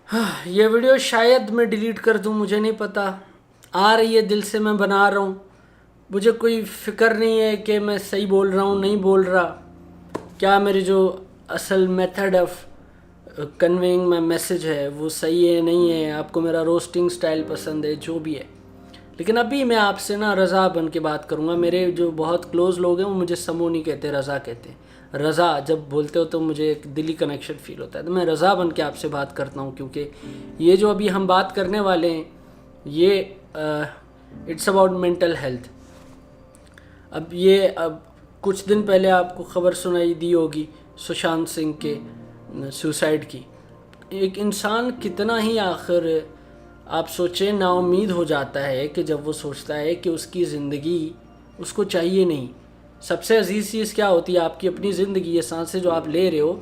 ये वीडियो शायद मैं डिलीट कर दूं, मुझे नहीं पता। आ रही है दिल से, मैं बना रहा हूँ। मुझे कोई फ़िक्र नहीं है कि मैं सही बोल रहा हूँ नहीं बोल रहा। क्या मेरी जो असल method of conveying my message है वो सही है नहीं है, आपको मेरा रोस्टिंग स्टाइल पसंद है, जो भी है। लेकिन अभी मैं आपसे ना रज़ा बन के बात करूँगा। मेरे जो बहुत क्लोज़ लोग हैं वो मुझे समो नहीं कहते, रज़ा कहते हैं। रज़ा जब बोलते हो तो मुझे एक दिली कनेक्शन फ़ील होता है, तो मैं रज़ा बन के आपसे बात करता हूँ। क्योंकि ये जो अभी हम बात करने वाले हैं ये इट्स अबाउट मेंटल हेल्थ। अब कुछ दिन पहले आपको ख़बर सुनाई दी होगी सुशांत सिंह के सुसाइड की। एक इंसान कितना ही आखिर आप सोचें नाउम्मीद हो जाता है कि जब वो सोचता है कि उसकी ज़िंदगी उसको चाहिए नहीं। सबसे अजीज़ चीज़ क्या होती है? आपकी अपनी ज़िंदगी, ये सांसें जो आप ले रहे हो।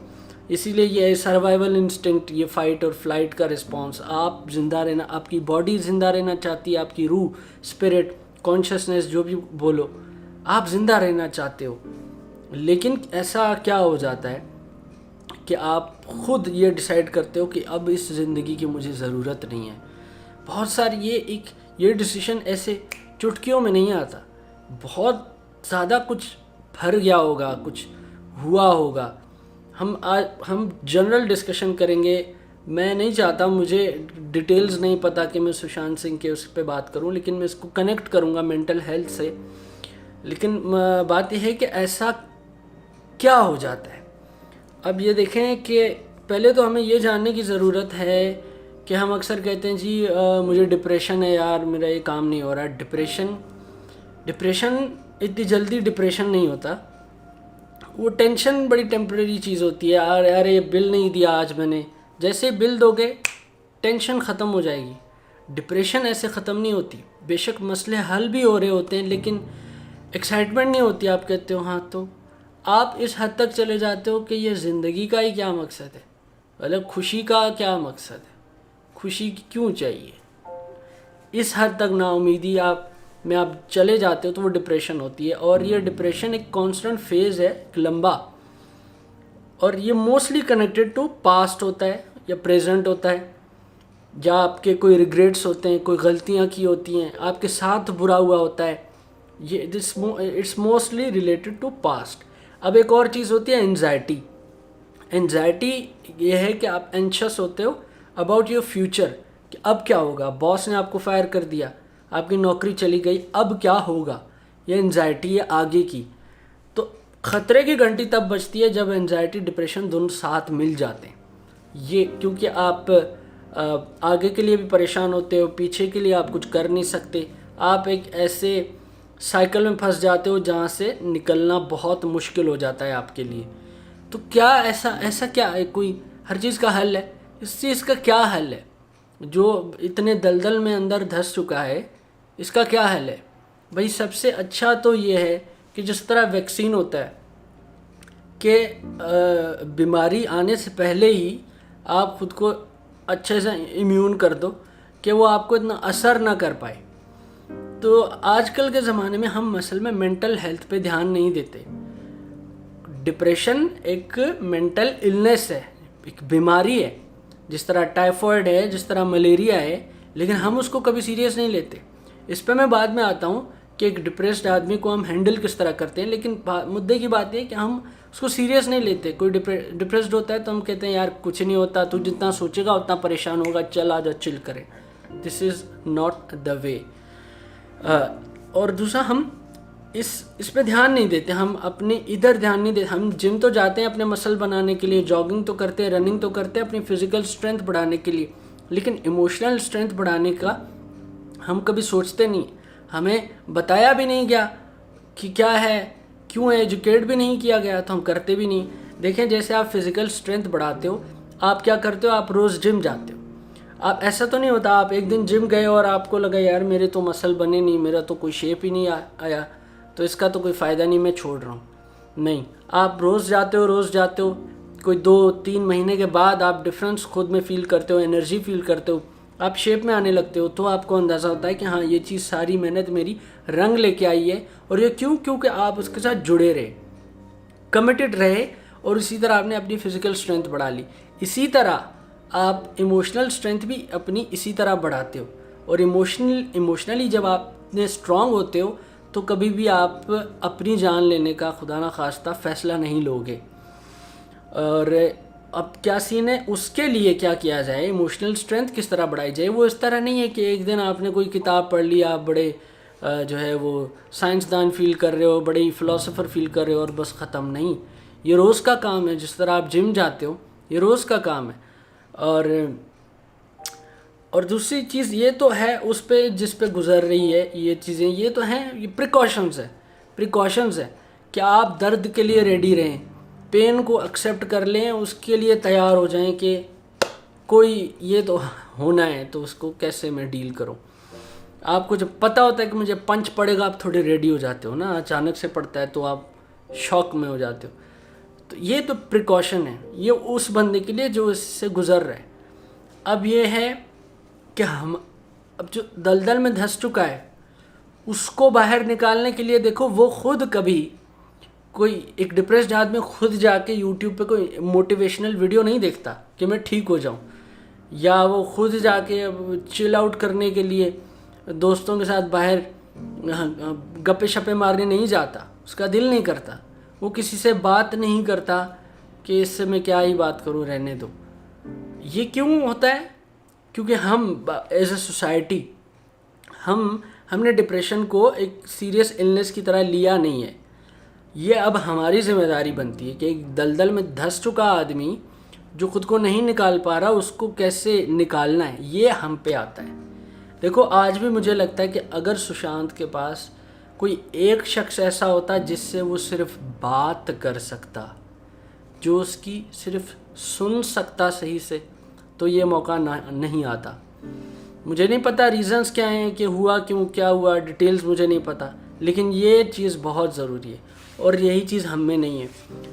इसीलिए ये सर्वाइवल इंस्टिंक्ट, ये फ़ाइट और फ्लाइट का रिस्पॉन्स। आप ज़िंदा रहना, आपकी बॉडी ज़िंदा रहना चाहती है, आपकी रूह, स्पिरिट, कॉन्शियसनेस, जो भी बोलो, आप ज़िंदा रहना चाहते हो। लेकिन ऐसा क्या हो जाता है कि आप खुद ये डिसाइड करते हो कि अब इस ज़िंदगी की मुझे ज़रूरत नहीं है। बहुत सारी ये डिसीजन ऐसे चुटकियों में नहीं आता। बहुत ज़्यादा कुछ भर गया होगा, कुछ हुआ होगा। हम जनरल डिस्कशन करेंगे। मैं नहीं चाहता, मुझे डिटेल्स नहीं पता कि मैं सुशांत सिंह के उस पर बात करूं, लेकिन मैं इसको कनेक्ट करूंगा मेंटल हेल्थ से। लेकिन बात यह है कि ऐसा क्या हो जाता है। अब ये देखें कि पहले तो हमें ये जानने की ज़रूरत है कि हम अक्सर कहते हैं जी मुझे डिप्रेशन है यार, मेरा ये काम नहीं हो रहा। डिप्रेशन इतनी जल्दी डिप्रेशन नहीं होता। वो टेंशन बड़ी टेम्परेरी चीज़ होती है। यार ये बिल नहीं दिया आज मैंने, जैसे बिल दोगे टेंशन ख़त्म हो जाएगी। डिप्रेशन ऐसे ख़त्म नहीं होती। बेशक मसले हल भी हो रहे होते हैं लेकिन एक्साइटमेंट नहीं होती। आप कहते हो हाँ, तो आप इस हद तक चले जाते हो कि ये ज़िंदगी का ही क्या मकसद है, मतलब खुशी का क्या मकसद है, खुशी क्यों चाहिए। इस हद तक नाउमीदी में आप चले जाते हो तो वो डिप्रेशन होती है। और ये डिप्रेशन एक कांस्टेंट फेज़ है, एक लंबा, और ये मोस्टली कनेक्टेड टू पास्ट होता है या प्रेजेंट होता है, या आपके कोई रिग्रेट्स होते हैं, कोई गलतियाँ की होती हैं, आपके साथ बुरा हुआ होता है। ये it's mostly related to past. अब एक और चीज़ होती है एंजाइटी। एंजाइटी ये है कि आप एंशियस होते हो अबाउट योर फ्यूचर, कि अब क्या होगा। बॉस ने आपको फायर कर दिया, आपकी नौकरी चली गई, अब क्या होगा। ये एंजाइटी है आगे की। तो ख़तरे की घंटी तब बजती है जब एंजाइटी डिप्रेशन दोनों साथ मिल जाते हैं। ये क्योंकि आप आगे के लिए भी परेशान होते हो, पीछे के लिए आप कुछ कर नहीं सकते। आप एक ऐसे साइकिल में फंस जाते हो जहाँ से निकलना बहुत मुश्किल हो जाता है आपके लिए। तो क्या ऐसा क्या है, कोई हर चीज़ का हल है? इस चीज़ का क्या हल है? जो इतने दलदल में अंदर धंस चुका है, इसका क्या हल है? भाई सबसे अच्छा तो ये है कि जिस तरह वैक्सीन होता है कि बीमारी आने से पहले ही आप खुद को अच्छे से इम्यून कर दो कि वो आपको इतना असर ना कर पाए। तो आजकल के ज़माने में हम असल में मेंटल हेल्थ पे ध्यान नहीं देते। डिप्रेशन एक मेंटल इलनेस है, एक बीमारी है, जिस तरह टाइफॉइड है, जिस तरह मलेरिया है, लेकिन हम उसको कभी सीरियस नहीं लेते। इस पर मैं बाद में आता हूँ कि एक डिप्रेस्ड आदमी को हम हैंडल किस तरह करते हैं। लेकिन मुद्दे की बात यह है कि हम उसको सीरियस नहीं लेते। कोई डिप्रेस्ड होता है तो हम कहते हैं यार कुछ नहीं होता, तू जितना सोचेगा उतना परेशान होगा, चल आ जा चिल करें। This is not the way. और दूसरा, हम इस पे ध्यान नहीं देते, हम अपने इधर ध्यान नहीं देते। हम जिम तो जाते हैं अपने मसल बनाने के लिए, जॉगिंग तो करते हैं, रनिंग तो करते हैं अपनी फिजिकल स्ट्रेंथ बढ़ाने के लिए, लेकिन इमोशनल स्ट्रेंथ बढ़ाने का हम कभी सोचते नहीं। हमें बताया भी नहीं गया कि क्या है, क्यों है, एजुकेट भी नहीं किया गया, तो हम करते भी नहीं। देखें, जैसे आप फिजिकल स्ट्रेंथ बढ़ाते हो, आप क्या करते हो, आप रोज़ जिम जाते हो। आप ऐसा तो नहीं होता आप एक दिन जिम गए और आपको लगा यार मेरे तो मसल बने नहीं, मेरा तो कोई शेप ही नहीं आया, तो इसका तो कोई फ़ायदा नहीं, मैं छोड़ रहा हूँ। नहीं, आप रोज़ जाते हो, कोई 2-3 महीने के बाद आप डिफरेंस खुद में फ़ील करते हो, एनर्जी फील करते हो, आप शेप में आने लगते हो। तो आपको अंदाज़ा होता है कि हाँ, ये चीज़ सारी मेहनत मेरी रंग लेके आई है। और ये क्योंकि आप उसके साथ जुड़े रहे, कमिटेड रहे, और इसी तरह आपने अपनी फ़िज़िकल स्ट्रेंथ बढ़ा ली। इसी तरह आप इमोशनल स्ट्रेंथ भी अपनी इसी तरह बढ़ाते हो। और इमोशनली जब आपने स्ट्रांग होते हो तो कभी भी आप अपनी जान लेने का खुदा ना खास्ता फ़ैसला नहीं लोगे। और अब क्या सीन है, उसके लिए क्या किया जाए, इमोशनल स्ट्रेंथ किस तरह बढ़ाई जाए। वो इस तरह नहीं है कि एक दिन आपने कोई किताब पढ़ ली, आप बड़े जो है वो साइंसदान फील कर रहे हो, बड़े फ़िलासफ़र फील कर रहे हो और बस ख़त्म। नहीं, ये रोज़ का काम है। जिस तरह आप जिम जाते हो, ये रोज़ का काम है। और दूसरी चीज़ ये तो है उस पे जिस पे गुज़र रही है ये चीज़ें, ये तो हैं, ये प्रिकॉशंस है कि आप दर्द के लिए रेडी रहें, पेन को एक्सेप्ट कर लें, उसके लिए तैयार हो जाएं कि कोई ये तो होना है तो उसको कैसे मैं डील करूं। आपको जब पता होता है कि मुझे पंच पड़ेगा, आप थोड़े रेडी हो जाते हो ना। अचानक से पड़ता है तो आप शॉक में हो जाते हो। तो ये तो प्रिकॉशन है, ये उस बंदे के लिए जो इससे गुज़र रहा है। अब ये है कि हम अब जो दलदल में धंस चुका है उसको बाहर निकालने के लिए देखो, वो खुद कभी कोई एक डिप्रेस्ड आदमी खुद जाके यूट्यूब पे कोई मोटिवेशनल वीडियो नहीं देखता कि मैं ठीक हो जाऊं, या वो खुद जाके चिल आउट करने के लिए दोस्तों के साथ बाहर गप्पे शप्पे मारने नहीं जाता। उसका दिल नहीं करता, वो किसी से बात नहीं करता कि इससे मैं क्या ही बात करूं, रहने दो। ये क्यों होता है? क्योंकि हम एज ए सोसाइटी हमने डिप्रेशन को एक सीरियस इलनेस की तरह लिया नहीं है। ये अब हमारी जिम्मेदारी बनती है कि एक दलदल में धंस चुका आदमी जो खुद को नहीं निकाल पा रहा, उसको कैसे निकालना है, ये हम पे आता है। देखो, आज भी मुझे लगता है कि अगर सुशांत के पास कोई एक शख्स ऐसा होता जिससे वो सिर्फ बात कर सकता, जो उसकी सिर्फ सुन सकता सही से, तो ये मौका नहीं आता। मुझे नहीं पता रीज़न्स क्या हैं कि हुआ क्यों, क्या हुआ, डिटेल्स मुझे नहीं पता, लेकिन ये चीज़ बहुत ज़रूरी है और यही चीज़ हम में नहीं है।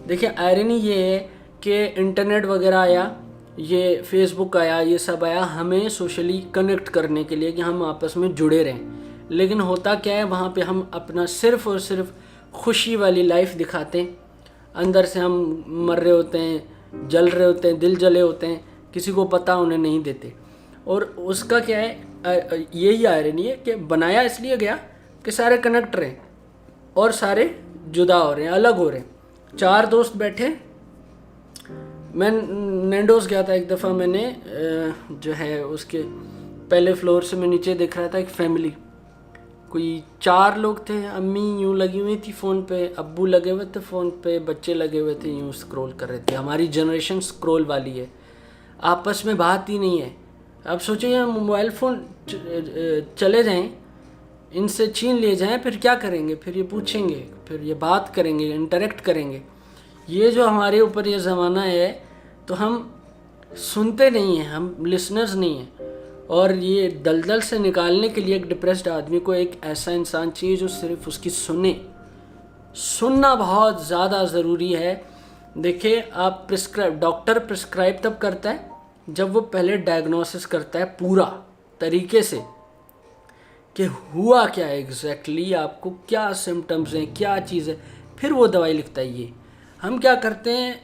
देखिए, आयरनी ये है कि इंटरनेट वगैरह आया, ये फेसबुक आया, ये सब आया हमें सोशली कनेक्ट करने के लिए कि हम आपस में जुड़े रहें। लेकिन होता क्या है, वहाँ पे हम अपना सिर्फ़ और सिर्फ खुशी वाली लाइफ दिखाते हैं, अंदर से हम मर रहे होते हैं, जल रहे होते हैं, दिल जले होते हैं, किसी को पता उन्हें नहीं देते। और उसका क्या है, यही आयरनी है कि बनाया इसलिए गया कि सारे कनेक्ट रहें और सारे जुदा हो रहे हैं, अलग हो रहे हैं। 4 दोस्त बैठे, मैं नैंडोस गया था एक दफ़ा, मैंने जो है उसके पहले फ्लोर से मैं नीचे देख रहा था एक फैमिली, कोई 4 लोग थे। अम्मी यूँ लगी हुई थी फ़ोन पे, अब्बू लगे हुए थे फ़ोन पे, बच्चे लगे हुए थे यूँ स्क्रॉल कर रहे थे। हमारी जनरेशन स्क्रॉल वाली है, आपस में बात ही नहीं है। अब सोचिए, मोबाइल फ़ोन चले जाएं, इनसे छीन लिए जाएं, फिर क्या करेंगे? फिर ये पूछेंगे, फिर ये बात करेंगे, इंटरेक्ट करेंगे। ये जो हमारे ऊपर ये ज़माना है, तो हम सुनते नहीं हैं, हम लिसनर्स नहीं हैं। और ये दलदल से निकालने के लिए एक डिप्रेस्ड आदमी को एक ऐसा इंसान चाहिए जो सिर्फ उसकी सुनना बहुत ज़्यादा ज़रूरी है। देखिए, आप डॉक्टर प्रिस्क्राइब तब करता है जब वो पहले डायग्नोसिस करता है पूरा तरीके से कि हुआ क्या है एग्जैक्टली, आपको क्या सिम्टम्स हैं, क्या चीज़ है, फिर वो दवाई लिखता है। ये हम क्या करते हैं,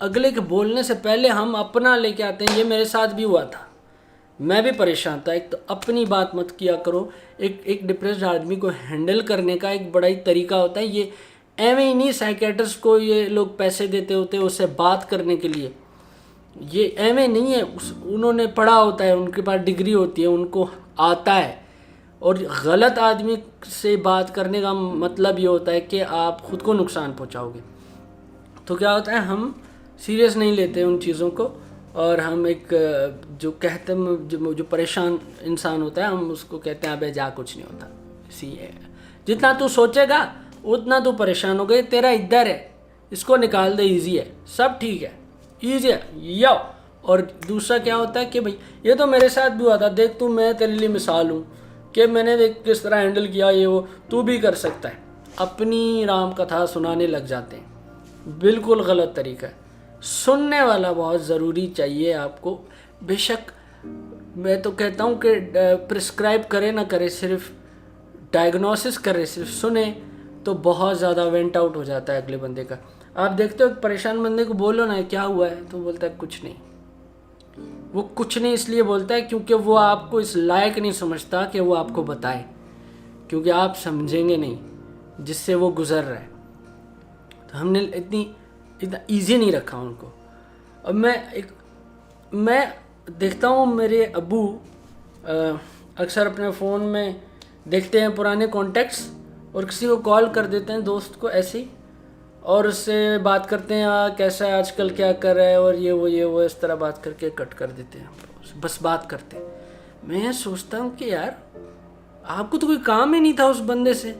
अगले के बोलने से पहले हम अपना लेके आते हैं, ये मेरे साथ भी हुआ था, मैं भी परेशान था। एक तो अपनी बात मत किया करो। एक डिप्रेस्ड आदमी को हैंडल करने का एक बड़ा ही तरीका होता है। ये एवं ही नहीं, साइकेट्रिस्ट को ये लोग पैसे देते होते हैं उससे बात करने के लिए, ये एवं नहीं है, उन्होंने पढ़ा होता है, उनके पास डिग्री होती है, उनको आता है। और गलत आदमी से बात करने का मतलब ये होता है कि आप ख़ुद को नुकसान पहुंचाओगे। तो क्या होता है, हम सीरियस नहीं लेते उन चीज़ों को, और हम एक जो कहते हैं, जो परेशान इंसान होता है, हम उसको कहते हैं अबे जा, कुछ नहीं होता। जितना तू सोचेगा उतना तू परेशान हो गए, तेरा इधर है, इसको निकाल दे, ईजी है, सब ठीक है, ईजी है यो। और दूसरा क्या होता है कि भाई ये तो मेरे साथ भी हुआ था, देख तू, मैं तेरे लिए मिसाल हूँ कि मैंने देख किस तरह हैंडल किया, ये वो तू भी कर सकता है। अपनी राम कथा सुनाने लग जाते हैं, बिल्कुल गलत तरीका है। सुनने वाला बहुत ज़रूरी चाहिए आपको। बेशक मैं तो कहता हूँ कि प्रिस्क्राइब करे ना करे, सिर्फ डायग्नोसिस करे, सिर्फ सुने, तो बहुत ज़्यादा वेंट आउट हो जाता है अगले बंदे का। आप देखते हो परेशान बंदे को बोलो ना क्या हुआ है, तो बोलता है कुछ नहीं, वो कुछ नहीं इसलिए बोलता है क्योंकि वो आपको इस लायक नहीं समझता कि वो आपको बताए, क्योंकि आप समझेंगे नहीं जिससे वो गुज़र रहा है। तो हमने इतना ईजी नहीं रखा उनको। अब मैं देखता हूँ मेरे अब्बू अक्सर अपने फ़ोन में देखते हैं पुराने कॉन्टेक्ट्स और किसी को कॉल कर देते हैं, दोस्त को ऐसे ही, और उससे बात करते हैं कैसा है आजकल, क्या कर रहा है, और ये वो इस तरह बात करके कट कर देते हैं, बस बात करते हैं। मैं सोचता हूँ कि यार आपको तो कोई काम ही नहीं था उस बंदे से।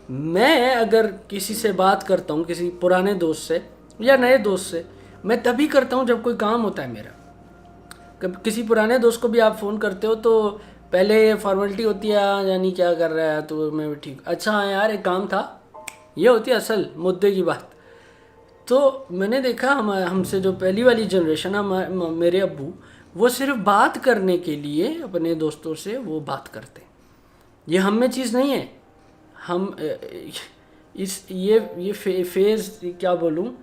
मैं अगर किसी से बात करता हूँ, किसी पुराने दोस्त से या नए दोस्त से, मैं तभी करता हूँ जब कोई काम होता है मेरा। किसी पुराने दोस्त को भी आप फ़ोन करते हो तो पहले फॉर्मेलिटी होती है, यानी क्या कर रहा है, तो मैं भी ठीक, अच्छा हाँ यार एक काम था, ये होती है असल मुद्दे की बात। तो मैंने देखा हमसे जो पहली वाली जनरेशन है, मेरे अब्बू, वो सिर्फ बात करने के लिए अपने दोस्तों से वो बात करते हैं। ये हम में चीज़ नहीं है। हम ये फेज़ क्या बोलूँ,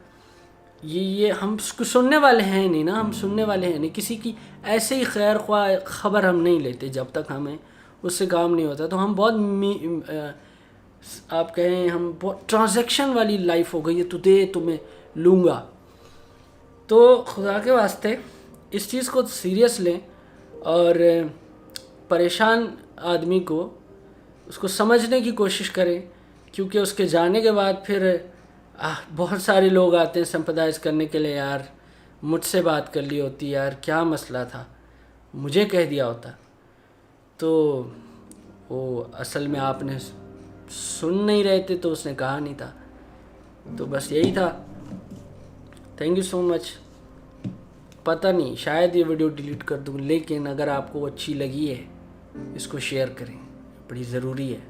ये हम सुनने वाले हैं नहीं ना, हम सुनने वाले हैं नहीं। किसी की ऐसे ही खैर ख्वाह ख़बर हम नहीं लेते जब तक हमें उससे काम नहीं होता। तो हम बहुत आप कहें हम बहुत ट्रांजैक्शन वाली लाइफ हो गई है, तू दे तो मैं लूँगा। तो खुदा के वास्ते इस चीज़ को सीरियस लें और परेशान आदमी को उसको समझने की कोशिश करें, क्योंकि उसके जाने के बाद फिर बहुत सारे लोग आते हैं सिंपैथाइज़ करने के लिए, यार मुझसे बात कर ली होती, यार क्या मसला था, मुझे कह दिया होता। तो वो असल में आपने सुन नहीं रहे थे तो उसने कहा नहीं था। तो बस यही था। Thank you so much. पता नहीं शायद ये वीडियो डिलीट कर दूँ, लेकिन अगर आपको अच्छी लगी है इसको शेयर करें, बड़ी ज़रूरी है।